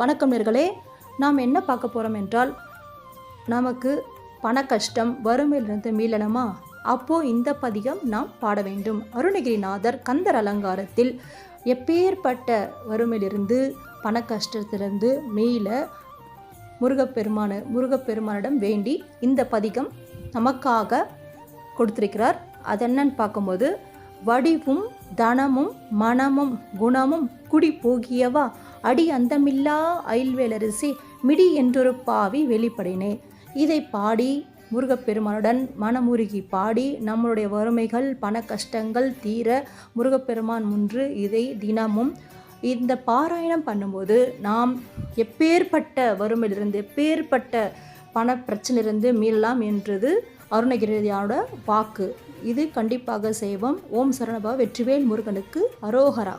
வணக்கம் நேர்களே, நாம் என்ன பார்க்க போகிறோம் என்றால், நமக்கு பண கஷ்டம் வறுமையிலிருந்து மீளணுமா? அப்போது இந்த பதிகம் நாம் பாட வேண்டும். அருணகிரிநாதர் கந்தர் அலங்காரத்தில் எப்பேற்பட்ட வறுமையிலிருந்து பண கஷ்டத்திலிருந்து மீள முருகப்பெருமானிடம் வேண்டி இந்த பதிகம் நமக்காக கொடுத்திருக்கிறார். அது என்னன்னு பார்க்கும்போது, வடிவும் தனமும் மனமும் குணமும் குடி போகியவா அடி அந்தமில்லா அயில்வேலரசி மிடி என்றொரு பாவி வெளிப்படினே. இதை பாடி முருகப்பெருமானுடன் மனமுருகி பாடி நம்மளுடைய வறுமைகள் பண கஷ்டங்கள் தீர முருகப்பெருமான் முன்று இதை தினமும் இந்த பாராயணம் பண்ணும்போது நாம் எப்பேற்பட்ட வறுமையிலிருந்து எப்பேற்பட்ட பண பிரச்சனையிலிருந்து மீளலாம் என்றது அருணகிரியோட வாக்கு. இது கண்டிப்பாக செய்வோம். ஓம் சரவணபவ. வெற்றிவேல் முருகனுக்கு அரோகரா.